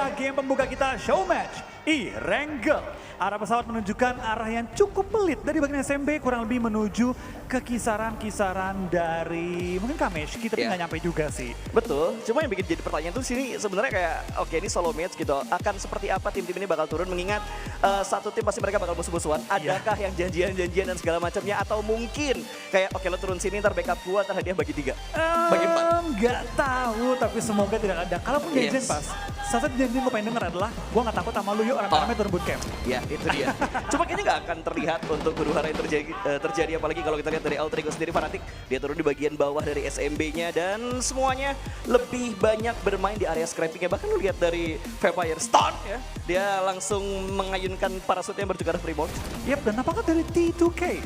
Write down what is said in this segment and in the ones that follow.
dia game pembuka kita show match E-Wrangle. Arah pesawat menunjukkan arah yang cukup pelit dari bagian SMB, kurang lebih menuju ke kisaran-kisaran dari mungkin Kameshki, tapi nggak nyampe juga sih. Betul, cuma yang bikin jadi pertanyaan tuh sini sebenarnya kayak oke ini solo match gitu, akan seperti apa tim-tim ini bakal turun mengingat satu tim pasti mereka bakal musuh-musuhan, adakah yang janjian-janjian dan segala macamnya, atau mungkin kayak oke lo turun sini ntar backup gua ntar hadiah bagi 3, bagi 4. Nggak tahu, tapi semoga tidak ada. Kalaupun janjian pas, salah satu janjian gue pengen denger adalah gue nggak takut sama lu yuk rame-rame turun bootcamp. Ya itu dia. Cuma kayaknya nggak akan terlihat untuk huru-hara yang terjadi apalagi kalau kita lihat dari Alter Ego sendiri, Fnatic dia turun di bagian bawah dari SMB-nya dan semuanya lebih banyak bermain di area scraping-nya. Bahkan lu lihat dari Vampire Stone ya, dia langsung mengayunkan parasutnya yang bertukar remote. Yap, dan apakah dari T2K?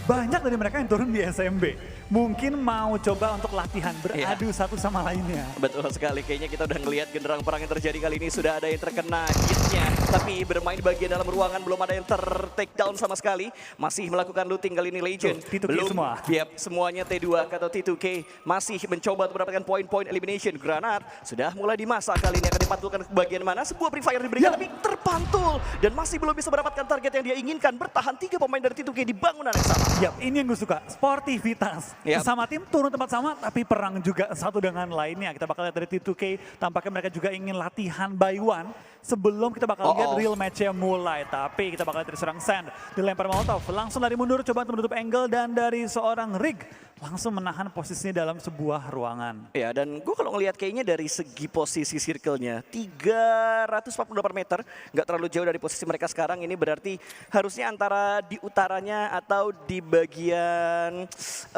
Banyak dari mereka yang turun di SMB. Mungkin mau coba untuk latihan beradu satu sama lainnya. Betul sekali, kayaknya kita udah ngelihat genderang perang yang terjadi kali ini. Sudah ada yang terkena hitnya, tapi bermain bagian dalam ruangan belum ada yang ter-take down sama sekali. Masih melakukan looting kali ini Legend. T2K belum semua. Yep, semuanya T2 atau T2K masih mencoba untuk mendapatkan poin-poin elimination. Granat sudah mulai dimasak, kali ini akan dipantulkan ke bagian mana. Sebuah Free Fire diberikan tapi terpantul dan masih belum bisa mendapatkan target yang dia inginkan. Bertahan 3 pemain dari T2K di bangunan yang sama. Yap, ini yang gue suka, sportivitas. Sama tim turun tempat sama, tapi perang juga satu dengan lainnya. Kita bakal lihat dari T2K, tampaknya mereka juga ingin latihan by one sebelum kita bakal lihat real match-nya mulai. Tapi kita bakal lihat dari seorang Sand, dilempar Molotov, langsung lari mundur, coba untuk menutup angle, dan dari seorang Rig, langsung menahan posisinya dalam sebuah ruangan. Ya, dan gue kalau ngelihat kayaknya dari segi posisi circle-nya 348 meter, nggak terlalu jauh dari posisi mereka sekarang. Ini berarti harusnya antara di utaranya atau di bagian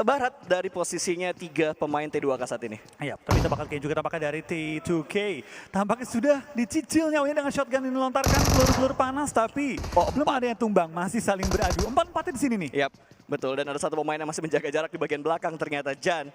barat dari posisinya 3 pemain T2K saat ini. Ya, tapi kita bakal kayak juga tampaknya dari T2K. Tampaknya sudah dicicil nyawanya dengan shotgun ini melontarkan peluru-peluru panas, tapi belum ada yang tumbang, masih saling beradu. 4-4 di sini nih. Yap. Betul, dan ada satu pemain yang masih menjaga jarak di bagian belakang ternyata Jane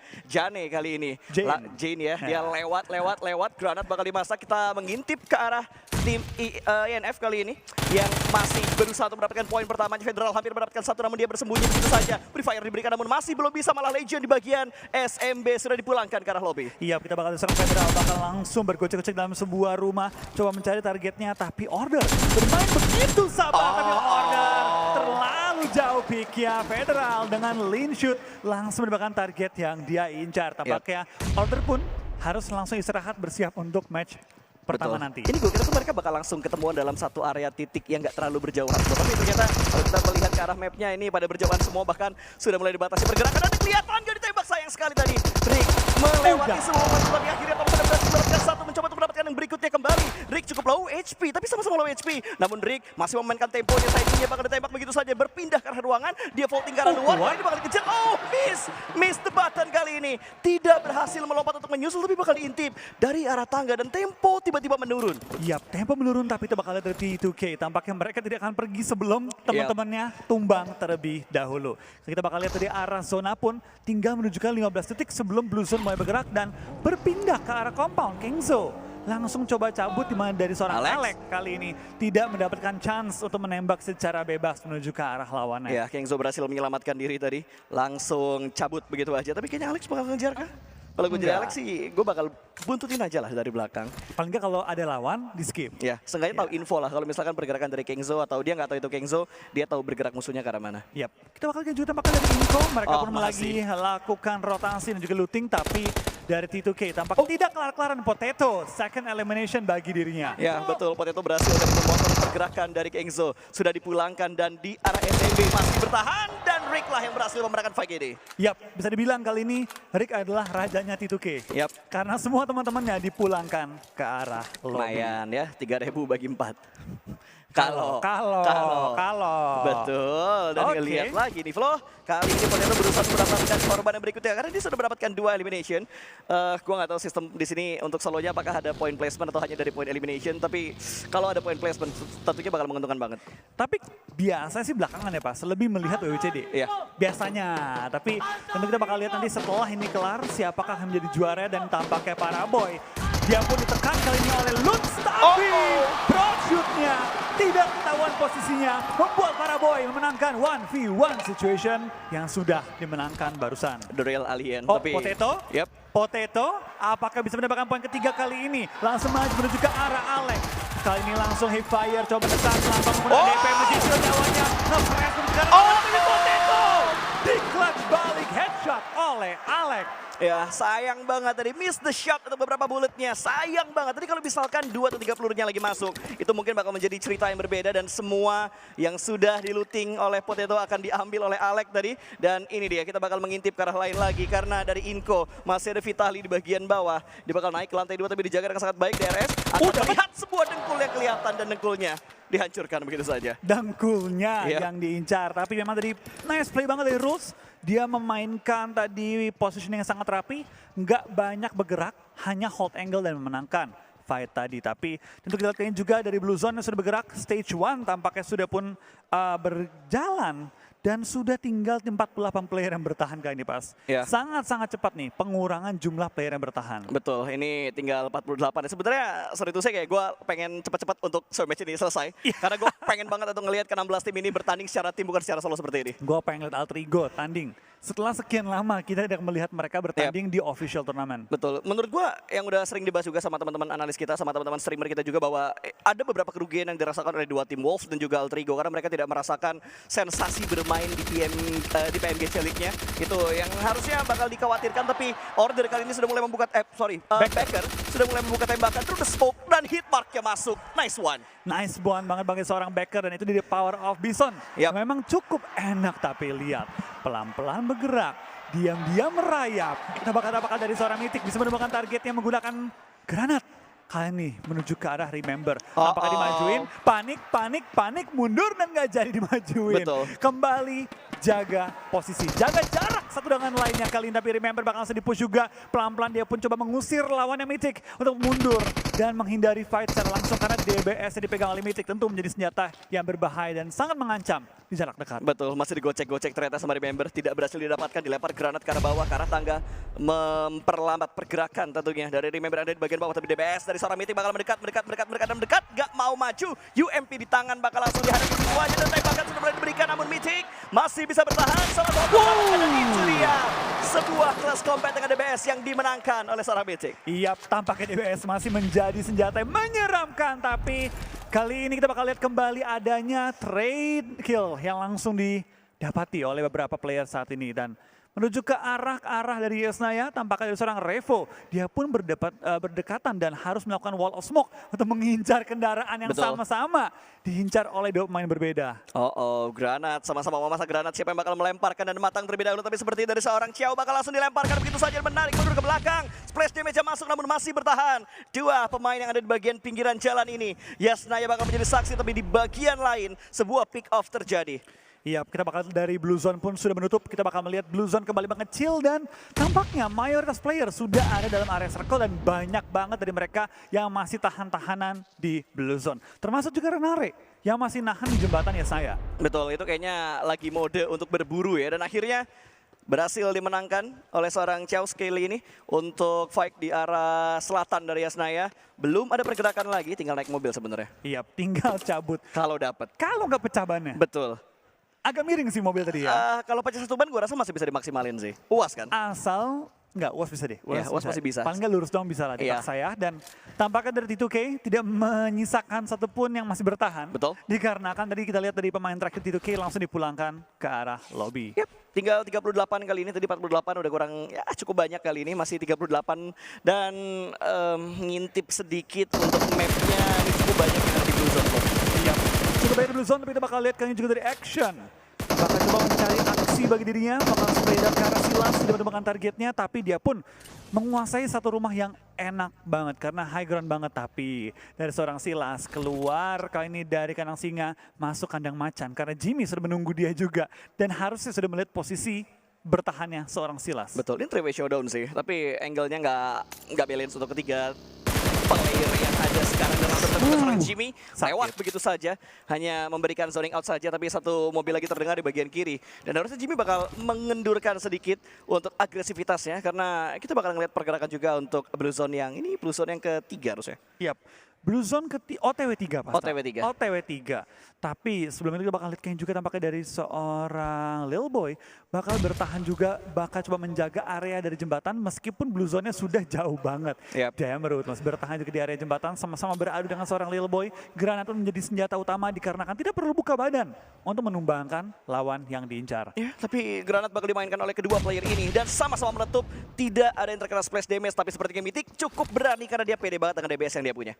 kali ini. Jane ya, dia lewat, granat bakal dimasak. Kita mengintip ke arah tim INF kali ini yang masih berusaha untuk mendapatkan poin pertamanya. Federal hampir mendapatkan satu namun dia bersembunyi begitu saja. Free Fire diberikan namun masih belum bisa, malah Legion di bagian SMB sudah dipulangkan ke arah lobby. Iya, kita bakal serang Federal, bakal langsung bergocek-gocek dalam sebuah rumah, coba mencari targetnya, tapi Order bermain begitu sabar, tapi Order terlalu jauh piknya. Federal dengan lean shoot langsung mendapatkan target yang dia incar. Tampaknya Order pun harus langsung istirahat, bersiap untuk match pertama nanti. Ini gue kira tuh mereka bakal langsung ketemuan dalam satu area titik yang gak terlalu berjauhan. Tapi ternyata kalau kita melihat ke arah mapnya ini pada berjauhan semua, bahkan sudah mulai dibatasi pergerakan. Dan kelihatan gak ditembak, sayang sekali tadi. Rick melewati semua momen, tapi akhirnya Thompson berhasil mendapatkan satu, mencoba untuk mendapatkan yang berikutnya kembali. Rick cukup low HP, tapi sama-sama low HP. Namun Rick masih memainkan temponya, timingnya bakal ditembak begitu saja. Berpindah ke arah ruangan, dia vaulting ke arah luar, ini bakal dikejar. Miss the button kali ini. Tidak berhasil melompat untuk menyusul, tapi bakal diintip dari arah tangga dan tempo tiba-tiba menurun. Iya, tempo menurun, tapi kita bakal lihat dari T2K. Tampaknya mereka tidak akan pergi sebelum teman-temannya tumbang terlebih dahulu. Kita bakal lihat dari arah zona pun tinggal menunjukkan 15 detik sebelum Blue Zone mulai bergerak dan berpindah ke arah compound. Kengzo langsung coba cabut, di mana dari seorang Alex kali ini tidak mendapatkan chance untuk menembak secara bebas menuju ke arah lawannya. Ya, Kengzo berhasil menyelamatkan diri tadi, langsung cabut begitu aja. Tapi kayaknya Alex bakal ngejar kah? Kalau gue jadi Alex sih, gue bakal buntutin aja lah dari belakang. Paling nggak kalau ada lawan, di skip. Ya, seenggaknya tahu info lah. Kalau misalkan pergerakan dari Kengzo atau dia nggak tahu itu Kengzo, dia tahu bergerak musuhnya ke arah mana. Yap, kita bakal juga tampaknya dari info. Mereka pun lagi lakukan rotasi dan juga looting, tapi dari T2K tampak tidak kelar-kelaran. Potato, second elimination bagi dirinya. Ya, betul. Potato berhasil dari memotong pergerakan dari Kengzo. Sudah dipulangkan dan di arah SMB masih bertahan. Dan Rick lah yang berhasil memenangkan fight ini. Yap, bisa dibilang kali ini Rick adalah rajanya T2K. Yap. Karena semua teman-temannya dipulangkan ke arah lobby. Lumayan ya, 3.000 bagi 4. Kalau. Betul, dan lihat lagi nih Flo. Kali ini Potato berusaha mendapatkan korban yang berikutnya karena dia sudah mendapatkan 2 elimination. Gua nggak tahu sistem di sini untuk solonya apakah ada point placement atau hanya dari point elimination. Tapi kalau ada point placement tentunya bakal menguntungkan banget. Tapi biasa sih belakangan ya Pak, lebih melihat WWCD. Iya. Biasanya, tapi tentu kita bakal lihat nanti setelah ini kelar siapakah akan menjadi juara dan tampaknya para boy Dia pun ditekan kali ini oleh Lutz, tapi broad shoot-nya tidak ketahuan posisinya, membuat para boy memenangkan 1v1 situation yang sudah dimenangkan barusan. The Real Alien. Oh, Tapi, Potato? Yep. Potato, apakah bisa mendapatkan poin ketiga kali ini? Langsung maju menuju ke arah Alex. Kali ini langsung hip fire, coba menekan, langsung menggunakan DP menyicil nyawanya. Nge-press menuju ke arah Potato! Di clutch balik headshot oleh Alex. Ya, sayang banget tadi miss the shot untuk beberapa bulletnya. Sayang banget. Tadi kalau misalkan 2 atau 3 pelurunya lagi masuk, itu mungkin bakal menjadi cerita yang berbeda dan semua yang sudah dilooting oleh Potato akan diambil oleh Alex tadi. Dan ini dia, kita bakal mengintip ke arah lain lagi karena dari Inco masih ada Vitali di bagian bawah. Dia bakal naik ke lantai 2 tapi dijaga dengan sangat baik DRS. Akan terlihat sebuah dengkul yang kelihatan dan dengkulnya dihancurkan begitu saja. Dengkulnya yang diincar, tapi memang tadi nice play banget dari Rus. Dia memainkan tadi positioning yang sangat rapi, nggak banyak bergerak, hanya hold angle dan memenangkan fight tadi. Tapi tentu kita lihat juga dari Blue Zone yang sudah bergerak, stage 1 tampaknya sudah pun berjalan. Dan sudah tinggal 48 player yang bertahan kali ini, Pas. Sangat-sangat cepat nih pengurangan jumlah player yang bertahan. Betul, ini tinggal 48. Sebenarnya sorry itu saya kayak gue pengen cepat-cepat untuk show match ini selesai. Karena gue pengen banget untuk ngelihat ke-16 tim ini bertanding secara tim bukan secara solo seperti ini. Gue pengen lihat Alter Ego tanding. Setelah sekian lama kita tidak melihat mereka bertanding di official turnamen. Betul. Menurut gua yang udah sering dibahas juga sama teman-teman analis kita, sama teman-teman streamer kita juga bahwa ada beberapa kerugian yang dirasakan oleh dua tim Wolves dan juga Alter Ego karena mereka tidak merasakan sensasi bermain di PMG League-nya. Itu yang harusnya bakal dikhawatirkan, tapi Order kali ini sudah mulai membuka Becker sudah mulai membuka tembakan through the smoke dan hit mark-nya masuk. Nice one. Nice one banget bagi seorang Becker dan itu di power of Bison. Memang cukup enak tapi lihat pelan-pelan bergerak, diam-diam merayap. Apakah dari seorang Mythic bisa menemukan targetnya menggunakan granat? Kali ini menuju ke arah Remember. Apakah dimajuin? Panik, mundur dan nggak jadi dimajuin. Betul. Kembali jaga posisi, jaga jarak satu dengan lainnya kali ini. Tapi Remember bakal langsung di-push juga. Pelan-pelan dia pun coba mengusir lawannya Mythic untuk mundur dan menghindari fight secara langsung karena DBS yang dipegang oleh Mythic tentu menjadi senjata yang berbahaya dan sangat mengancam di jarak dekat. Betul, masih digocek-gocek ternyata sama Remember, tidak berhasil didapatkan, dilempar granat ke arah bawah, ke arah tangga, memperlambat pergerakan tentunya dari Remember ada di bagian bawah, tapi DBS dari seorang Mythic bakal mendekat, gak mau maju. UMP di tangan bakal langsung dihadapi semuanya dan tembakan sudah mulai diberikan, namun Mythic masih bisa bertahan. Salah satu dan itu dia sebuah kelas combat dengan DBS yang dimenangkan oleh seorang Mythic. Iya, tampaknya DBS masih menjadi senjata yang menyeramkan, tapi kali ini kita bakal lihat kembali adanya trade kill yang langsung didapati oleh beberapa player saat ini. Dan menuju ke arah dari Yesnaya, tampaknya dari seorang Revo. Dia pun berdekatan dan harus melakukan wall of smoke untuk mengincar kendaraan yang sama-sama diincar oleh dua pemain berbeda. Granat, sama-sama memasak granat. Siapa yang bakal melemparkan dan matang terlebih dahulu. Tapi seperti dari seorang Xiao bakal langsung dilemparkan begitu saja, menarik mundur ke belakang. Splash damage masuk namun masih bertahan. Dua pemain yang ada di bagian pinggiran jalan ini. Yesnaya bakal menjadi saksi, tapi di bagian lain sebuah pick off terjadi. Iya, kita bakal dari Blue Zone pun sudah menutup. Kita bakal melihat Blue Zone kembali mengecil dan tampaknya mayoritas player sudah ada dalam area circle dan banyak banget dari mereka yang masih tahan-tahanan di Blue Zone. Termasuk juga Renare yang masih nahan di jembatan Yesnaya. Betul, itu kayaknya lagi mode untuk berburu ya, dan akhirnya berhasil dimenangkan oleh seorang Xiao Scaly ini untuk fight di arah selatan dari Yesnaya. Belum ada pergerakan lagi, tinggal naik mobil sebenarnya. Iya, tinggal cabut. Kalau dapat. Kalau nggak pecah bannya. Betul. Agak miring sih mobil tadi ya. Kalau pecah satu ban gue rasa masih bisa dimaksimalin sih. Puas kan? Asal nggak, UAS bisa deh. UAS masih bisa. Paling nggak lurus doang bisa lah dipaksa ya. Dan tampaknya dari T2K tidak menyisakan satupun yang masih bertahan. Betul. Dikarenakan tadi kita lihat dari pemain terakhir T2K langsung dipulangkan ke arah lobby. Yep. Tinggal 38 kali ini, tadi 48 udah kurang ya cukup banyak kali ini, masih 38 dan ngintip sedikit untuk mapnya ini cukup banyak yang ada di Blue Zone. Iya. Cukup banyak di Blue Zone, tapi kita bakal lihat kali ini juga dari action. Bakal coba mencari aksi bagi dirinya, bakal sepeda ke arah Silas, sudah menemukan targetnya, tapi dia pun menguasai satu rumah yang enak banget karena high ground banget. Tapi dari seorang Silas keluar kali ini dari kandang singa masuk kandang macan karena Jimmy sudah menunggu dia juga dan harusnya sudah melihat posisi bertahannya seorang Silas. Betul, ini 3-way showdown sih, tapi angle-nya nggak balance untuk ketiga player yang ada sekarang dalam seorang Jimmy sakit. lewat begitu saja, hanya memberikan zoning out saja, tapi satu mobil lagi terdengar di bagian kiri. Dan harusnya Jimmy bakal mengendurkan sedikit untuk agresivitasnya, karena kita bakal ngeliat pergerakan juga untuk Blue Zone yang ini, Blue Zone yang ketiga harusnya. Yap. Blue Zone OTW 3 pasti. OTW 3. OTW 3. Tapi sebelum itu kita bakal lihat juga tampaknya dari seorang Lil Boy bakal bertahan juga, bakal coba menjaga area dari jembatan meskipun Blue Zone-nya sudah jauh banget. Yap. Demerut masih bertahan juga di area jembatan, sama-sama beradu dengan seorang Lil Boy. Granat pun menjadi senjata utama dikarenakan tidak perlu buka badan untuk menumbangkan lawan yang diincar. Ya, tapi granat bakal dimainkan oleh kedua player ini dan sama-sama meletup. Tidak ada yang terkena splash damage, tapi seperti game Mythic cukup berani karena dia pede banget dengan DBS yang dia punya.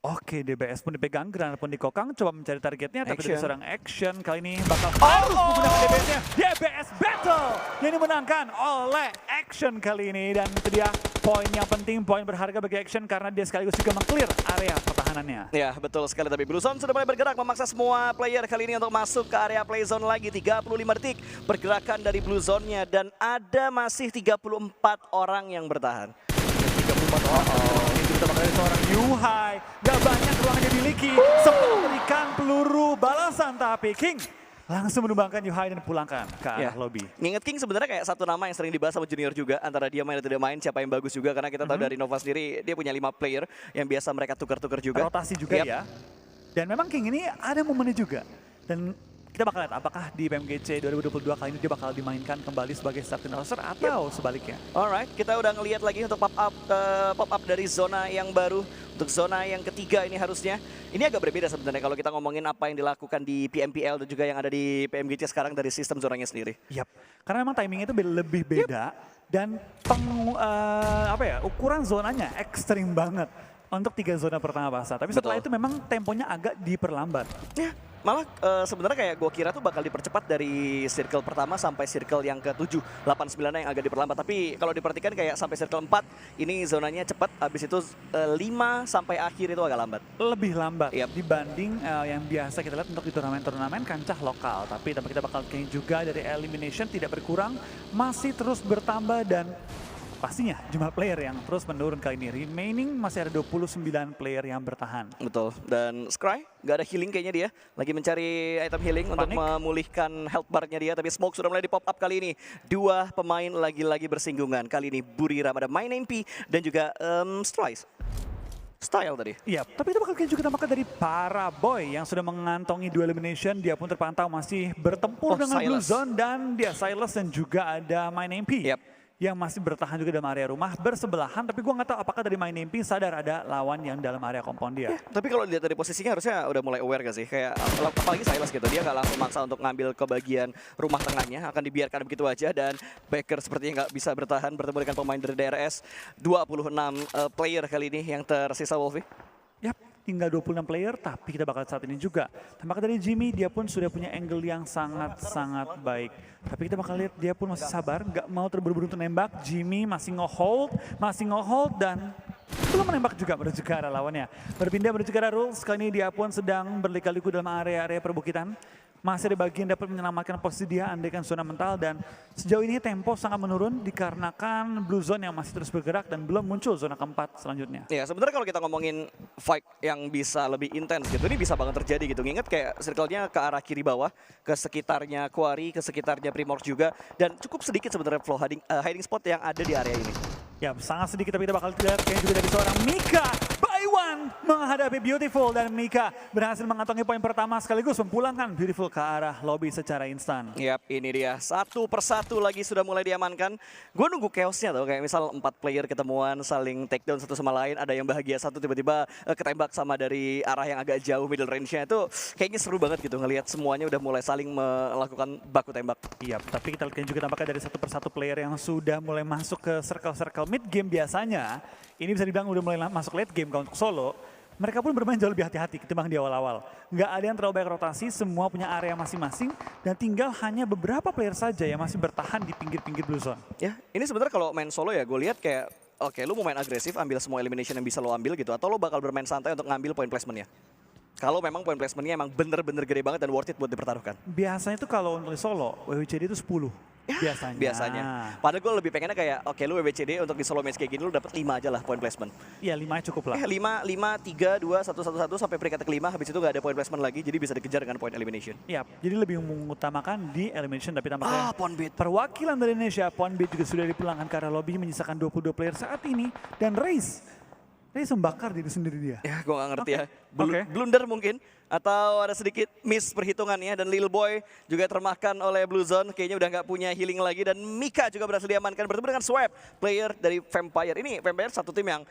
Oke, DBS pun dipegang, granat pun dikokang, coba mencari targetnya, tapi dari Action. seorang action kali ini bakal harus menggunakan DBS-nya. DBS Battle yang dimenangkan oleh action kali ini, dan itu dia poin yang penting, poin berharga bagi action karena dia sekaligus juga meng-clear area pertahanannya. Ya, betul sekali, tapi Blue Zone sudah mulai bergerak memaksa semua player kali ini untuk masuk ke area play zone lagi. 35 detik pergerakan dari Blue Zone-nya dan ada masih 34 orang yang bertahan. 34 orang. Ini kita bakal dari seorang Yuhai. Gak banyak ruang yang dimiliki. Sempat memberikan peluru balasan, tapi King langsung menumbangkan Yuhai dan pulangkan ke arah lobby. Nginget King sebenarnya kayak satu nama yang sering dibahas sama junior juga, antara dia main atau tidak main, siapa yang bagus juga, karena kita tahu dari Nova sendiri dia punya 5 player yang biasa mereka tukar-tukar juga. Rotasi juga Yap. ya. Dan memang King ini ada momennya juga. Dan kita bakal lihat apakah di PMGC 2022 kali ini dia bakal dimainkan kembali sebagai starting roster atau sebaliknya. Alright, kita udah ngelihat lagi untuk pop up dari zona yang baru. Untuk zona yang ketiga ini harusnya, ini agak berbeda sebenarnya kalau kita ngomongin apa yang dilakukan di PMPL dan juga yang ada di PMGC sekarang dari sistem zonanya sendiri. Yap, karena memang timingnya itu lebih beda dan ukuran zonanya ekstrim banget untuk 3 zona pertama bahasa. Tapi setelah Betul. itu memang temponya agak diperlambat. Ya, malah sebenarnya kayak gua kira tuh bakal dipercepat dari circle pertama sampai circle yang ke-7, 8, 9 yang agak diperlambat. Tapi kalau diperhatikan kayak sampai circle 4 ini zonanya cepat, habis itu 5 sampai akhir itu agak lambat. Lebih lambat Yap. dibanding yang biasa kita lihat untuk di turnamen-turnamen kancah lokal. Tapi kita bakal King juga dari elimination tidak berkurang, masih terus bertambah dan pastinya jumlah player yang terus menurun kali ini. Remaining masih ada 29 player yang bertahan. Betul, dan Scry nggak ada healing kayaknya dia. Lagi mencari item healing untuk memulihkan health bar-nya dia. Tapi Smoke sudah mulai di pop up kali ini. 2 pemain lagi-lagi bersinggungan. Kali ini Buriram ada MyNameP dan juga Style tadi. Iya, tapi itu bakal juga tampaknya dari para boy yang sudah mengantongi 2 elimination. Dia pun terpantau masih bertempur dengan Blue Silas. Zone dan dia Silas dan juga ada MyNameP. Yap. Yang masih bertahan juga dalam area rumah bersebelahan, tapi gua nggak tahu apakah dari MyNameP sadar ada lawan yang dalam area kompon dia. Tapi kalau dilihat dari posisinya harusnya udah mulai aware gak sih? Kayak apalagi Silas gitu, dia nggak langsung maksa untuk ngambil ke bagian rumah tengahnya, akan dibiarkan begitu aja. Dan Baker sepertinya nggak bisa bertahan bertemu dengan pemain dari DRS. 26 player kali ini yang tersisa, Wolfie. Yap, tinggal 26 player, tapi kita bakal saat ini juga. Tampaknya dari Jimmy, dia pun sudah punya angle yang sangat-sangat baik. Tapi kita bakal lihat dia pun masih sabar, nggak mau terburu-buru untuk nembak. Jimmy masih nge-hold dan belum menembak juga menuju ke arah lawannya. Berpindah menuju ke arah Rules, kali ini dia pun sedang berliku-liku dalam area-area perbukitan. Masih ada bagian dapat menyelamatkan posisi dia andaikan zona mental, dan sejauh ini tempo sangat menurun dikarenakan Blue Zone yang masih terus bergerak dan belum muncul zona keempat selanjutnya. Ya, sebenarnya kalau kita ngomongin fight yang bisa lebih intens gitu, ini bisa banget terjadi gitu. Nginget kayak circle-nya ke arah kiri bawah, ke sekitarnya Quarry, ke sekitarnya Primordial juga, dan cukup sedikit sebenarnya flow hiding spot yang ada di area ini. Ya, sangat sedikit, tapi kita bakal lihat kayaknya juga dari seorang Mika. One menghadapi Beautiful, dan Mika berhasil mengantongi poin pertama sekaligus memulangkan Beautiful ke arah lobby secara instan. Yap, ini dia. Satu persatu lagi sudah mulai diamankan. Gue nunggu chaosnya tuh, kayak misal 4 player ketemuan saling takedown satu sama lain, ada yang bahagia satu tiba-tiba ketembak sama dari arah yang agak jauh middle range-nya. Itu kayaknya seru banget gitu ngelihat semuanya udah mulai saling melakukan baku tembak. Iya, tapi kita lihat juga tampaknya dari satu persatu player yang sudah mulai masuk ke circle-circle mid game biasanya. Ini bisa dibilang udah mulai masuk late game kalau untuk solo. Mereka pun bermain jauh lebih hati-hati ketimbang di awal-awal. Nggak ada yang terlalu banyak rotasi, semua punya area masing-masing. Dan tinggal hanya beberapa player saja yang masih bertahan di pinggir-pinggir Blue Zone. Ya, ini sebenarnya kalau main solo ya gue lihat kayak, oke, lu mau main agresif, ambil semua elimination yang bisa lo ambil gitu. Atau lo bakal bermain santai untuk ngambil point placement-nya. Kalau memang point placement-nya emang bener-bener gede banget dan worth it buat dipertaruhkan. Biasanya itu kalau untuk solo, WWCD itu 10. biasanya. Padahal gue lebih pengennya kayak, oke lu WBCD untuk di solo match kayak gini lu dapat 5 aja lah point placement. Iya 5 cukup lah. 5, 3, 2, 1, 1, 1 sampai peringkat ke-5, habis itu nggak ada point placement lagi, jadi bisa dikejar dengan point elimination. Iya, jadi lebih mengutamakan di elimination, tapi tampaknya Ponbit. perwakilan dari Indonesia, Ponbit juga sudah dipulangkan ke arah lobby, menyisakan 22 player saat ini, dan Raze membakar diri sendiri dia. Ya, gue gak ngerti ya. Oke. Blunder mungkin, atau ada sedikit miss perhitungannya, dan Lil Boy juga termakan oleh Blue Zone, kayaknya udah nggak punya healing lagi, dan Mika juga berhasil diamankan bertemu dengan Swap, player dari Vampire. Ini Vampire satu tim yang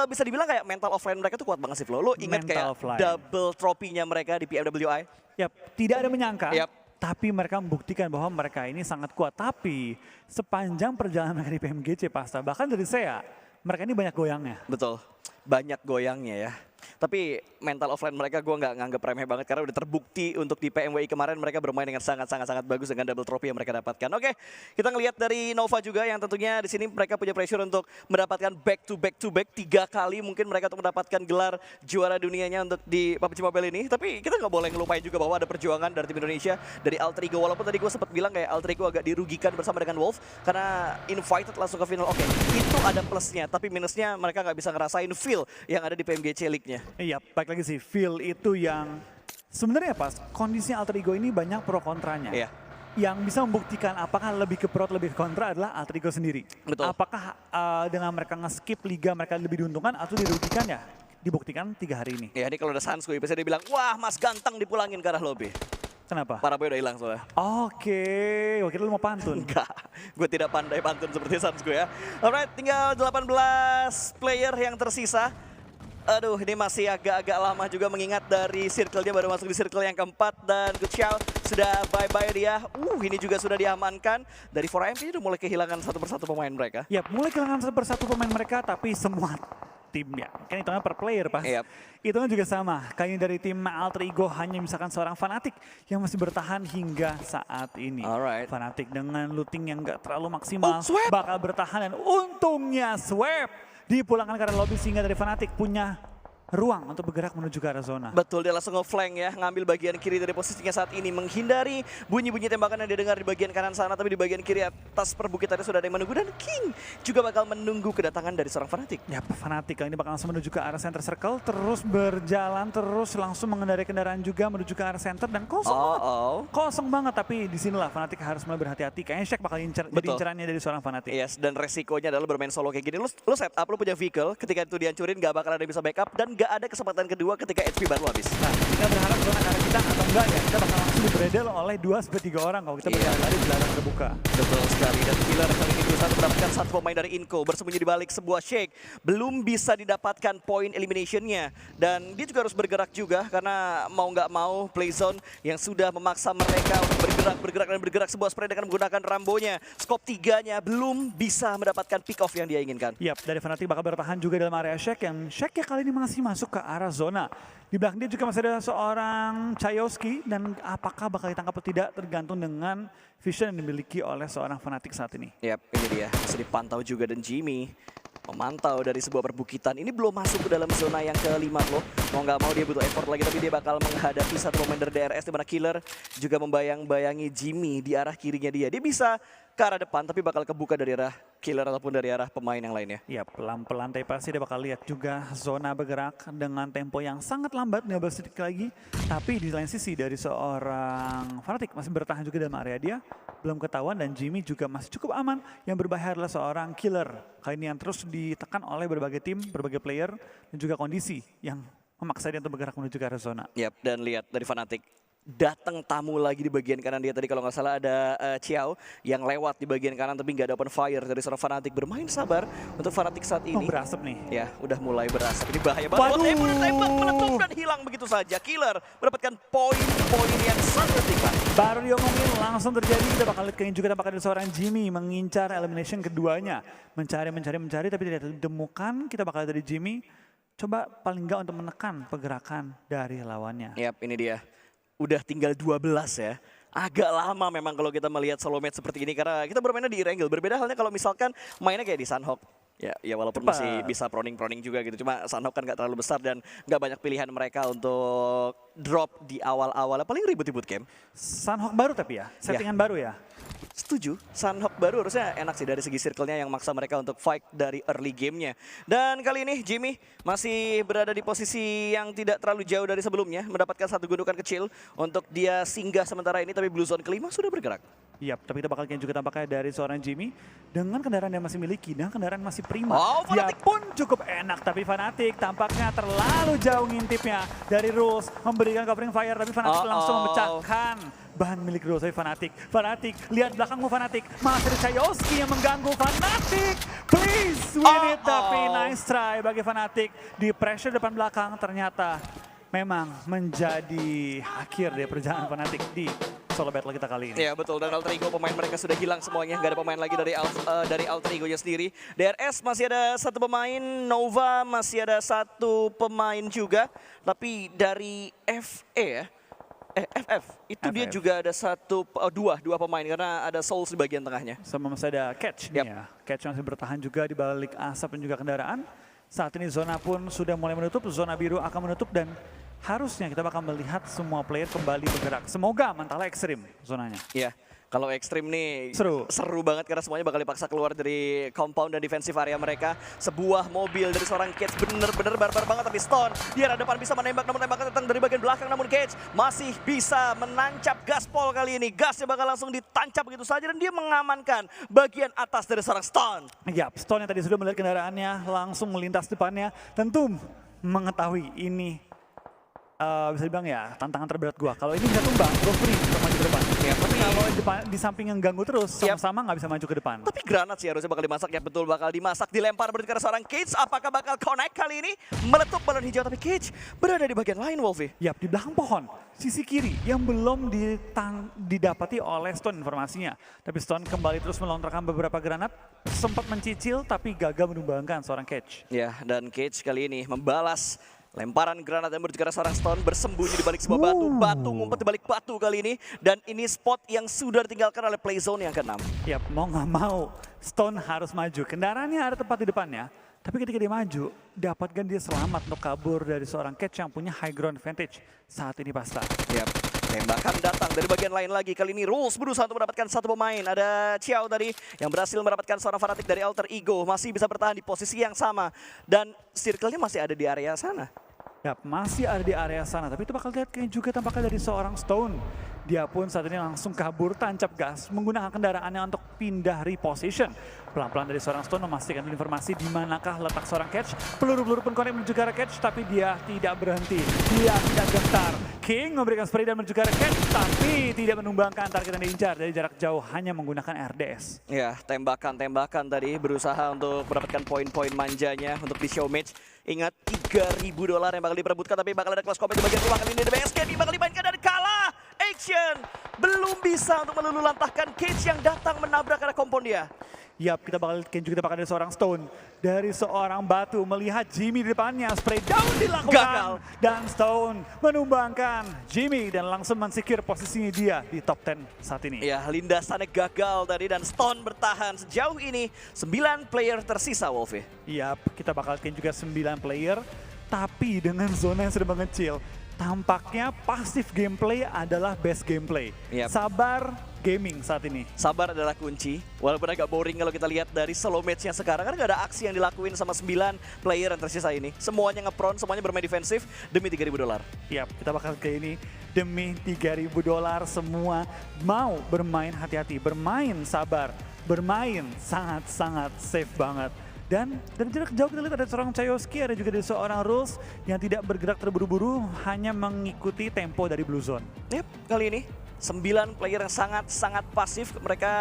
bisa dibilang kayak mental offline mereka tuh kuat banget sih, Flo. Lo ingat Mental kayak offline. double trophy-nya mereka di PMWI? Yap, tidak ada menyangka. Yap. Tapi mereka membuktikan bahwa mereka ini sangat kuat. Tapi sepanjang perjalanan mereka di PMGC Pasta, bahkan dari saya, mereka ini banyak goyangnya. Betul, banyak goyangnya ya. Tapi mental offline mereka gue nggak nganggep remeh banget karena udah terbukti untuk di PMWI kemarin mereka bermain dengan sangat bagus dengan double trophy yang mereka dapatkan. Oke, kita ngelihat dari Nova juga yang tentunya di sini mereka punya pressure untuk mendapatkan back to back 3 kali mungkin mereka untuk mendapatkan gelar juara dunianya untuk di PUBG Mobile ini. Tapi kita nggak boleh ngelupain juga bahwa ada perjuangan dari tim Indonesia, dari Alter Ego. Walaupun tadi gue sempat bilang kayak Alter Ego agak dirugikan bersama dengan Wolf karena invited langsung ke final. Oke, itu ada plusnya, tapi minusnya mereka nggak bisa ngerasain feel yang ada di PMGC League-nya. Iya, baik lagi sih, feel itu yang sebenarnya pas kondisi Alter Ego ini banyak pro kontranya. Iya. Yang bisa membuktikan apakah lebih ke pro lebih ke kontra adalah Alter Ego sendiri. Betul. Apakah dengan mereka nge-skip liga mereka lebih diuntungkan atau dirugikan ya? Dibuktikan 3 hari ini. Ya, ini kalau udah Sanskuy bisa dibilang, wah Mas ganteng dipulangin ke arah lobby. Kenapa? Para boy udah hilang soalnya. Oke, waktu lu mau pantun. Enggak, gue tidak pandai pantun seperti Sanskuy ya. Alright, tinggal 18 player yang tersisa. Aduh, ini masih agak-agak lama juga mengingat dari circle-nya baru masuk di circle yang keempat dan Good Chow sudah bye-bye dia. Ini juga sudah diamankan. Dari 4MP udah mulai kehilangan satu persatu pemain mereka. Ya, mulai kehilangan satu persatu pemain mereka, tapi semua timnya. Kan hitungannya per player pas. Yep. Hitungan juga sama. Kayaknya dari tim Alter Ego hanya misalkan seorang Fnatic yang masih bertahan hingga saat ini. Alright. Fnatic dengan looting yang gak terlalu maksimal. Swap! Bakal bertahan dan untungnya Swap dipulangkan ke arah lobby sehingga dari Fnatic punya ruang untuk bergerak menuju ke arah zona. Betul, dia langsung nge-flank ya, ngambil bagian kiri dari posisinya saat ini, menghindari bunyi-bunyi tembakan yang dia dengar di bagian kanan sana, tapi di bagian kiri atas perbukitannya sudah ada yang menunggu, dan King juga bakal menunggu kedatangan dari seorang Fnatic. Ya, Fnatic kali ini bakal langsung menuju ke arah center circle, terus berjalan, terus langsung mengendarai kendaraan juga menuju ke arah center, dan kosong banget. Kosong banget, tapi disinilah Fnatic harus mulai berhati-hati. Kayaknya Shaq bakal jadi incerannya dari seorang Fnatic. Yes, dan resikonya adalah bermain solo kayak gini. Lu set up, lu punya vehicle, ketika itu dihancurin gak bakal ada yang bisa backup, dan gak ada kesempatan kedua ketika HP baru habis. Nah, kita berharap zona ke arah kita atau enggak ya, kita bakal langsung di-bredel oleh 2-3 orang kalau kita berlari di belakang terbuka. Betul sekali, dan Killer kali ini berusaha mendapatkan satu pemain dari Inco bersembunyi di balik sebuah shake. Belum bisa didapatkan poin eliminationnya, dan dia juga harus bergerak juga karena mau nggak mau Playzone yang sudah memaksa mereka untuk bergerak sebuah spray dengan menggunakan Rambonya. Scope 3-nya belum bisa mendapatkan pick off yang dia inginkan. Yap, dari Fnatic bakal bertahan juga dalam area Shaq yang Shaq ya kali ini masih masuk ke arah zona. Di belakang dia juga masih ada seorang Chayoski, dan apakah bakal ditangkap atau tidak tergantung dengan vision yang dimiliki oleh seorang Fnatic saat ini. Yap, ini dia. Bisa dipantau juga, dan Jimmy memantau dari sebuah perbukitan. Ini belum masuk ke dalam zona yang kelima loh. Mau nggak mau dia butuh effort lagi, tapi dia bakal menghadapi satu pemain dari DRS di mana Killer juga membayang-bayangi Jimmy di arah kirinya dia. Dia bisa ke arah depan, tapi bakal kebuka dari arah Killer ataupun dari arah pemain yang lainnya. Ya, pelan-pelan tapi pasti dia bakal lihat juga zona bergerak dengan tempo yang sangat lambat, 15 detik lagi. Tapi di lain sisi dari seorang Fnatic masih bertahan juga dalam area dia, belum ketahuan, dan Jimmy juga masih cukup aman. Yang berbahaya adalah seorang Killer. Kali ini yang terus ditekan oleh berbagai tim, berbagai player, dan juga kondisi yang memaksa dia untuk bergerak menuju ke arah zona. Yap, dan lihat dari Fnatic. Datang tamu lagi di bagian kanan dia tadi, kalau nggak salah ada Chiao yang lewat di bagian kanan tapi nggak ada open fire dari seorang Fnatic. Bermain sabar untuk Fnatic saat ini. Berasap nih. Ya, udah mulai berasap. Ini bahaya banget. Tembak meletup dan hilang begitu saja. Killer mendapatkan poin-poin yang sangat tinggi. Baru diomongin langsung terjadi. Kita bakal lihat kayaknya juga tampaknya ada seorang Jimmy mengincar elimination keduanya. Mencari tapi tidak ditemukan. Kita bakal dari Jimmy. Coba paling nggak untuk menekan pergerakan dari lawannya. Yap, ini dia. Udah tinggal 12 ya. Agak lama memang kalau kita melihat solo match seperti ini karena kita bermainnya di Erangel. Berbeda halnya kalau misalkan mainnya kayak di Sunhawk. Ya walaupun masih bisa proning juga gitu. Cuma Sunhawk kan gak terlalu besar dan gak banyak pilihan mereka untuk drop di awal-awal. Paling ribut-ribut game. Sunhawk baru tapi ya? Settingan baru ya? setuju, Sunhawk baru harusnya enak sih dari segi circle-nya yang maksa mereka untuk fight dari early game-nya. Dan kali ini Jimmy masih berada di posisi yang tidak terlalu jauh dari sebelumnya, mendapatkan satu gundukan kecil untuk dia singgah sementara ini, tapi Blue Zone kelima sudah bergerak. Yap, tapi kita bakal lihat juga tampaknya dari seorang Jimmy dengan kendaraan yang masih miliki dan kendaraan masih prima. Oh, Dia Fnatic. pun cukup enak, tapi Fnatic tampaknya terlalu jauh ngintipnya dari Rules memberikan covering fire, tapi Fnatic langsung memecahkan bahan milik Rules. Tapi Fnatic, lihat belakangmu Fnatic, masih ada Chayoski yang mengganggu Fnatic. Please win it, tapi nice try bagi Fnatic. Di pressure depan belakang ternyata memang menjadi akhir dari perjalanan Fnatic di solo battle kita kali ini. Iya betul, dan Alter Ego pemain mereka sudah hilang semuanya, nggak ada pemain lagi dari Alter Ego-nya sendiri. DRS masih ada satu pemain, Nova masih ada satu pemain juga, tapi dari FE ya, FF itu dia FF. juga ada dua pemain karena ada Souls di bagian tengahnya. Sama masih ada Catch nih ya. Catch masih bertahan juga di balik asap dan juga kendaraan. Saat ini zona pun sudah mulai menutup, zona biru akan menutup dan harusnya kita bakal melihat semua player kembali bergerak. Semoga Mantala ekstrim zonanya. Iya, kalau ekstrim nih Seru banget karena semuanya bakal dipaksa keluar dari compound dan defensive area mereka. Sebuah mobil dari seorang Cage bener-bener barbar banget, tapi Stone di arah depan bisa menembak, namun tembakan datang dari bagian belakang, namun Cage masih bisa menancap gaspol kali ini. Gasnya bakal langsung ditancap begitu saja dan dia mengamankan bagian atas dari seorang Stone. Yap, Stone yang tadi sudah melihat kendaraannya langsung melintas depannya. Tentu mengetahui ini bisa dibilang ya tantangan terberat gua. Kalau ini bisa tumbang, gua free untuk maju ke depan. Ya, Tapi kalau di samping yang ganggu terus, sama-sama nggak bisa maju ke depan. Tapi granat sih harusnya bakal dimasak, ya betul bakal dimasak, dilempar berarti ke arah seorang Cage. Apakah bakal connect kali ini? Meletup balon hijau, tapi Cage berada di bagian lain, Wolfie. Yap, di belakang pohon, sisi kiri yang belum didapati oleh Stone informasinya. Tapi Stone kembali terus melontarkan beberapa granat, sempat mencicil tapi gagal menumbangkan seorang Catch. Ya, dan Cage kali ini membalas lemparan granat yang menuju ke arah seorang Stone, bersembunyi di balik sebuah batu. Batu ngumpet di balik batu kali ini. Dan ini spot yang sudah ditinggalkan oleh Playzone yang ke-6. Yap, mau nggak mau Stone harus maju. Kendaraannya ada tepat di depannya. Tapi ketika dia maju, dapatkan dia selamat untuk kabur dari seorang Catch yang punya high ground advantage saat ini pasta. Yap, tembakan datang dari bagian lain lagi. Kali ini Rules berusaha untuk mendapatkan satu pemain. Ada Xiao tadi yang berhasil mendapatkan seorang Fnatic dari Alter Ego. Masih bisa bertahan di posisi yang sama. Dan circle-nya masih ada di area sana. Yap, masih ada di area sana. Tapi itu bakal lihat kayaknya juga tampaknya dari seorang Stone. Dia pun saat ini langsung kabur tancap gas menggunakan kendaraannya untuk pindah reposition. Pelan-pelan dari seorang Stone memastikan informasi di manakah letak seorang Catch. Peluru-peluru pun connect menuju ke arah Catch, tapi dia tidak berhenti. Dia tidak gentar. King memberikan spray dan menuju ke arah Catch, tapi tidak menumbangkan target yang diincar dari jarak jauh hanya menggunakan RDS. Ya, tembakan-tembakan tadi berusaha untuk mendapatkan poin-poin manjanya untuk di show match. Ingat, $3.000 yang bakal diperebutkan, tapi bakal ada close combat di bagian ruang kali ini. The BSKB bakal dimainkan dari kalah. Action belum bisa untuk melululantahkan Cage yang datang menabrak arah kompon dia. Yap, kita bakal juga pakai dari seorang Stone. Dari seorang Batu melihat Jimmy di depannya, spray down dilakukan. Gagal. Dan Stone menumbangkan Jimmy dan langsung mensecure posisinya dia di top 10 saat ini. Ya, lindasannya gagal tadi dan Stone bertahan sejauh ini 9 player tersisa, Wolfie. Yap, kita bakal juga 9 player, tapi dengan zona yang sedang mengecil. Tampaknya pasif gameplay adalah best gameplay. Yap. Sabar gaming saat ini. Sabar adalah kunci, walaupun agak boring kalau kita lihat dari solo match-nya sekarang. Karena nggak ada aksi yang dilakuin sama 9 player yang tersisa ini. Semuanya nge-prone, semuanya bermain defensif demi $3.000. Yap, kita bakal ke ini demi $3.000 semua mau bermain hati-hati, bermain sabar, bermain sangat-sangat safe banget. Dan dari jarak jauh kita lihat ada seorang Chayoski, ada juga dari seorang Rules yang tidak bergerak terburu-buru, hanya mengikuti tempo dari Blue Zone. Yep, kali ini 9 player yang sangat-sangat pasif. Mereka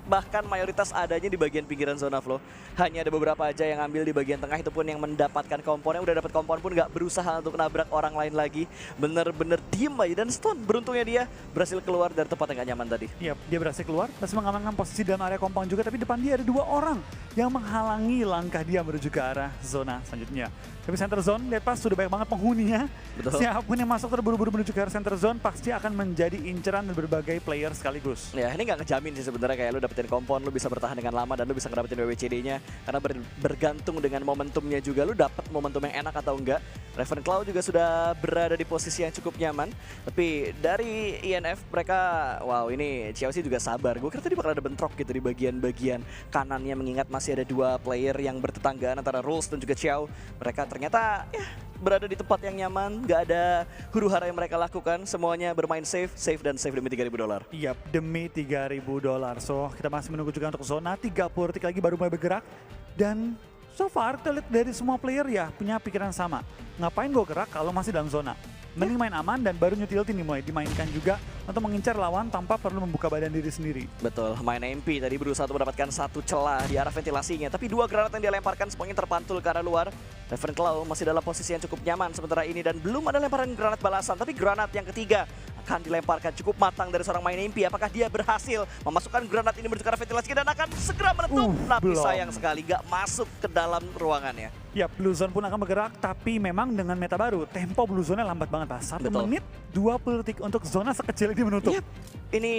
bahkan mayoritas adanya di bagian pinggiran zona flow. Hanya ada beberapa aja yang ambil di bagian tengah, itu pun yang mendapatkan komponnya. Udah dapat kompon pun nggak berusaha untuk nabrak orang lain lagi. Bener-bener diem aja. Dan Stone beruntungnya dia berhasil keluar dari tempat yang gak nyaman tadi. Iya, dia berhasil keluar, berhasil mengamankan posisi dalam area kompon juga. Tapi depan dia ada 2 orang yang menghalangi langkah dia menuju ke arah zona selanjutnya. Tapi center zone, lihat pas sudah banyak banget penghuninya. Betul. Siapapun yang masuk terburu-buru menuju ke arah center zone pasti akan menjadi inceran dari berbagai player sekaligus. Ya, ini nggak ngejamin sih sebenarnya kayak lu dapet ngedapetin kompon, lu bisa bertahan dengan lama dan lu bisa ngedapetin WWCD-nya karena bergantung dengan momentumnya juga, lu dapat momentum yang enak atau enggak. Ravenclaw juga sudah berada di posisi yang cukup nyaman, tapi dari INF mereka, wow ini Chelsea juga sabar. Gue kira tadi bakal ada bentrok gitu di bagian-bagian kanannya, mengingat masih ada 2 player yang bertetanggaan antara Rules dan juga Xiao. Mereka ternyata ya berada di tempat yang nyaman, gak ada huru-hara yang mereka lakukan, semuanya bermain safe dan safe demi $3.000. Yap, demi $3.000. So, kita masih menunggu juga untuk zona, 30 detik lagi baru mulai bergerak. Dan so far, kita lihat dari semua player ya punya pikiran sama. Ngapain gue gerak kalau masih dalam zona? Mending main aman dan baru utility nih mulai dimainkan juga untuk mengincar lawan tanpa perlu membuka badan diri sendiri. Betul, main MP tadi berusaha untuk mendapatkan 1 celah di arah ventilasinya, tapi 2 granat yang dia lemparkan semuanya terpantul ke arah luar. Ravenclaw masih dalam posisi yang cukup nyaman sementara ini dan belum ada lemparan granat balasan, tapi granat yang ketiga akan dilemparkan cukup matang dari seorang main MP. Apakah dia berhasil memasukkan granat ini menuju ke arah ventilasi dan akan segera meletup? Tapi belum. sayang sekali gak masuk ke dalam ruangannya. Ya, Blue Zone pun akan bergerak, tapi memang dengan meta baru, tempo Blue Zone-nya lambat banget, Pak. 1 Betul. menit 20 detik untuk zona sekecil ini menutup. Yep. Ini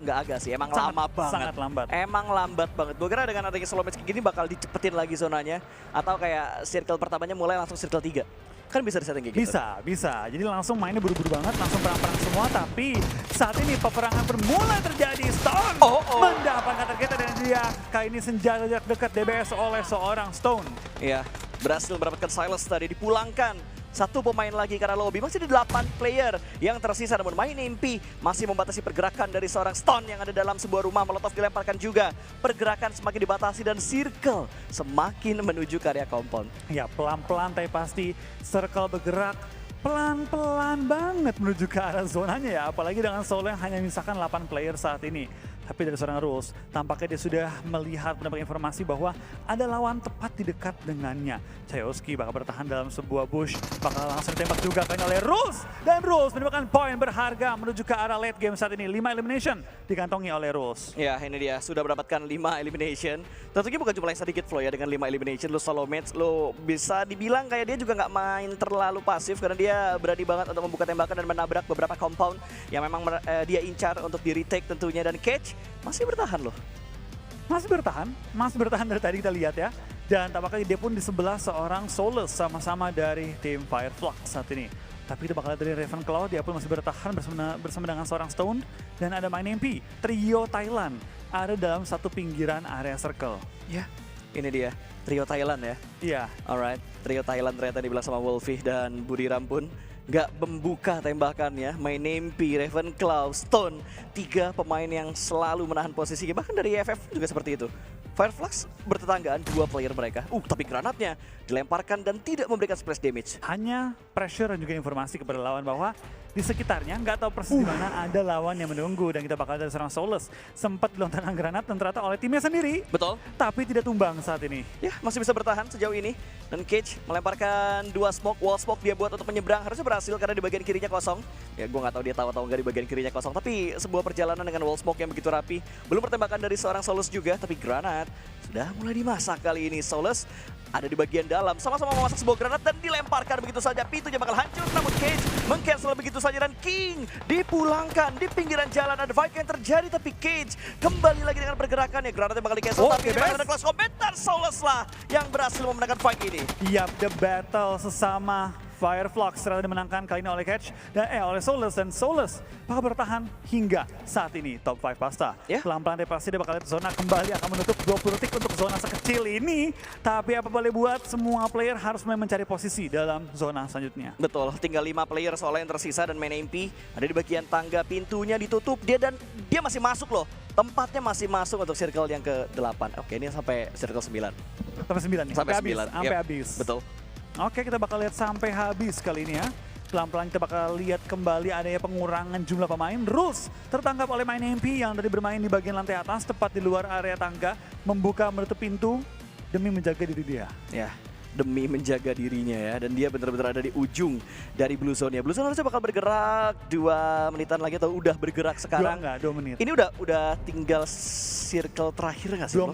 nggak agak sih, emang lama banget. Sangat lambat. Emang lambat banget. Gue kira dengan adanya slow match kayak gini bakal dicepetin lagi zonanya. Atau kayak circle pertamanya mulai langsung circle 3. Kan bisa disetting kayak gitu. Bisa. Jadi langsung mainnya buru-buru banget, langsung perang-perang semua. Tapi saat ini peperangan bermulai terjadi. Stone mendapatkan targetnya dan dia kali ini senjata jarak dekat DBS oleh seorang Stone. Iya, berhasil mendapatkan Silas tadi, dipulangkan. 1 pemain lagi karena lobby masih ada 8 player yang tersisa, namun main MP masih membatasi pergerakan dari seorang Stone yang ada dalam sebuah rumah. Molotov dilemparkan juga, pergerakan semakin dibatasi dan circle semakin menuju ke area compound. Ya, pelan-pelan tapi pasti circle bergerak pelan-pelan banget menuju ke arah zonanya ya. Apalagi dengan solo yang hanya misalkan 8 player saat ini. Tapi dari seorang Rules, tampaknya dia sudah melihat, mendapat informasi bahwa ada lawan tepat di dekat dengannya. Chayoski bakal bertahan dalam sebuah bush, bakal langsung ditembak juga kayaknya oleh Rules. Dan Rules mendapatkan poin berharga menuju ke arah late game saat ini. 5 elimination dikantongi oleh Rules. Ya, ini dia sudah mendapatkan 5 elimination. Tentunya bukan jumlah yang sedikit Flo ya, dengan 5 elimination lu solo match, lu bisa dibilang kayak dia juga nggak main terlalu pasif karena dia berani banget untuk membuka tembakan dan menabrak beberapa compound yang memang dia incar untuk di retake tentunya. Dan Cage masih bertahan loh. Masih bertahan dari tadi kita lihat ya. Dan tampaknya dia pun di sebelah seorang Solus sama-sama dari tim Fireflux saat ini. Tapi kita bakal lihat dari Ravenclaw, dia pun masih bertahan bersama dengan seorang Stone. Dan ada main MP, trio Thailand ada dalam satu pinggiran area circle. Ya, ini dia, trio Thailand ya. Iya. Alright, trio Thailand ternyata dibilang sama Wolfie dan Budiram pun nggak membuka tembakannya. Main MP, Ravenclaw, Stone, 3 pemain yang selalu menahan posisi. Bahkan dari EFF juga seperti itu. Fireflux bertetanggaan 2 player mereka. Tapi granatnya dilemparkan dan tidak memberikan splash damage. Hanya pressure dan juga informasi kepada lawan bahwa di sekitarnya nggak tahu persis di mana ada lawan yang menunggu. Dan kita bakal ada seorang Solus sempat dilontarkan granat dan ternyata oleh timnya sendiri. Betul. Tapi tidak tumbang saat ini. Ya, masih bisa bertahan sejauh ini. Dan Cage melemparkan 2 smoke, wall smoke dia buat untuk menyeberang. Harusnya berhasil karena di bagian kirinya kosong. Ya, gue nggak tahu dia tahu atau nggak di bagian kirinya kosong. Tapi sebuah perjalanan dengan wall smoke yang begitu rapi. Belum pertembakan dari seorang Solus juga, tapi granat sudah mulai dimasak kali ini. Solus ada di bagian dalam, sama-sama memasak sebuah granat dan dilemparkan begitu saja. Pintunya bakal hancur, namun Cage meng-cancel begitu saja dan King dipulangkan di pinggiran jalan. Ada fight yang terjadi, tapi Cage kembali lagi dengan pergerakan ya. Granatnya bakal di-cancel, tapi bakal ada kelas komentar. Solus lah yang berhasil memenangkan fight ini. Yap, the battle sesama Fireflux ternyata dimenangkan kali ini oleh Catch dan oleh Solus, dan Solus bakal bertahan hingga saat ini top 5 pasta. Yeah. Pelan-pelan pasti dia bakal lihat zona kembali akan menutup 20 detik untuk zona sekecil ini. Tapi apa boleh buat, semua player harus mulai mencari posisi dalam zona selanjutnya. Betul, tinggal 5 player soalnya yang tersisa dan main MP ada di bagian tangga, pintunya ditutup dan dia masih masuk loh. Tempatnya masih masuk untuk circle yang ke-8. Oke, ini sampai circle 9. Sampai 9 nih, Sampai habis. 9. Sampai Yep. habis. Betul. Oke, kita bakal lihat sampai habis kali ini ya. Pelan-pelan kita bakal lihat kembali adanya pengurangan jumlah pemain. Rules tertangkap oleh main MP yang tadi bermain di bagian lantai atas, tepat di luar area tangga, membuka menutup pintu demi menjaga diri dia. Ya, demi menjaga dirinya ya. Dan dia benar-benar ada di ujung dari Blue Zone-nya. Blue Zone harusnya bakal bergerak 2 menitan lagi atau udah bergerak sekarang. 2 menit. Ini udah tinggal circle terakhir nggak sih? 2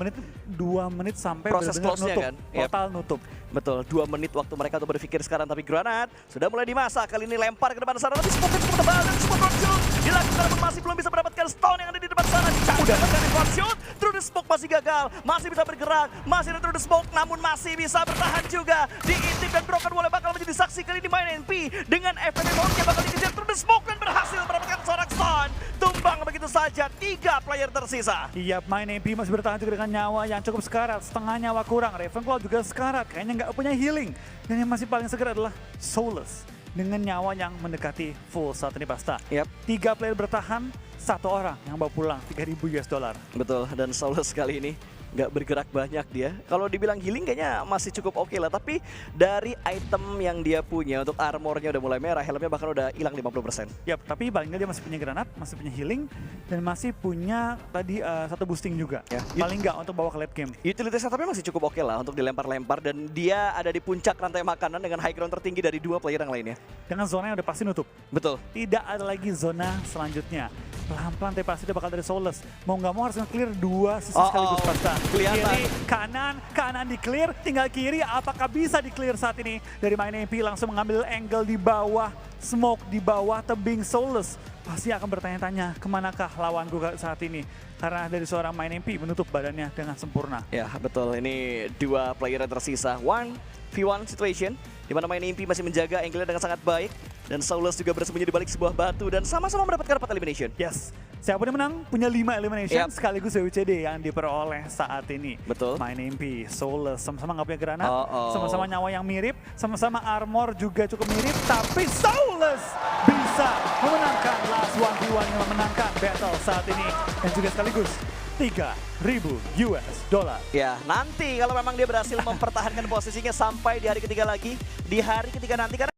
menit sampai Proses benar-benar close-nya nutup. kan? Yep. Total nutup. Betul, 2 menit waktu mereka untuk berpikir sekarang. Tapi granat sudah mulai dimasak. Kali ini lempar ke depan sana. Tapi smoke cukup tebal dan smoke drop shoot dilakukan namun masih belum bisa mendapatkan stone yang ada di depan sana. Udah dari drop shoot, through the smoke masih gagal. Masih bisa bergerak, masih ada through the smoke namun masih bisa bertahan juga. Diintip dan broken wall bakal menjadi saksi kali ini main NP dengan FNM Mode-nya bakal dikejar through the smoke dan berhasil mendapatkan seorang stone. Tumbang begitu saja, 3 player tersisa. Iya, main MP masih bertahan juga dengan nyawa yang cukup sekarat, setengah nyawa kurang. Ravenclaw juga sekarat, kayaknya nggak punya healing. Dan yang masih paling segar adalah Soulless dengan nyawa yang mendekati full saat ini Basta. Yap. 3 player bertahan, 1 orang yang bawa pulang $3.000. Betul, dan Soulless kali ini nggak bergerak banyak dia. Kalau dibilang healing kayaknya masih cukup oke lah. Tapi dari item yang dia punya untuk armornya udah mulai merah, helmnya bahkan udah hilang 50%. Yap, tapi paling nggak dia masih punya granat, masih punya healing, dan masih punya tadi 1 boosting juga. Ya. Paling nggak untuk bawa ke late game. Utilitas setupnya masih cukup oke lah untuk dilempar-lempar. Dan dia ada di puncak rantai makanan dengan high ground tertinggi dari 2 player yang lainnya. Dengan zona yang udah pasti nutup. Betul. Tidak ada lagi zona selanjutnya. Pelan-pelan tapi pasti dia bakal dari Soulless. Mau nggak mau harus nge-clear 2 sisi sekaligus Basta. Kelihatan. Kiri, kanan di-clear, tinggal kiri. Apakah bisa di-clear saat ini? Dari main MP langsung mengambil angle di bawah, smoke di bawah tebing Soulless. Pasti akan bertanya-tanya, kemanakah lawanku saat ini? Karena dari seorang main MP menutup badannya dengan sempurna. Ya betul, ini 2 player yang tersisa. 1v1 situation, di mana main MP masih menjaga angle-nya dengan sangat baik. Dan Soulless juga bersembunyi di balik sebuah batu dan sama-sama mendapatkan 4 elimination. Yes, siapa yang menang punya 5 elimination Yep. sekaligus WCD yang diperoleh saat ini. Betul. Main MP, Soulless, sama-sama nggak punya granat, Oh. sama-sama nyawa yang mirip, sama-sama armor juga cukup mirip, tapi Soulless bisa memenangkan last 1v1 yang memenangkan battle saat ini dan juga sekaligus $3.000. Ya, nanti kalau memang dia berhasil mempertahankan posisinya sampai di hari ketiga lagi, di hari ketiga nanti karena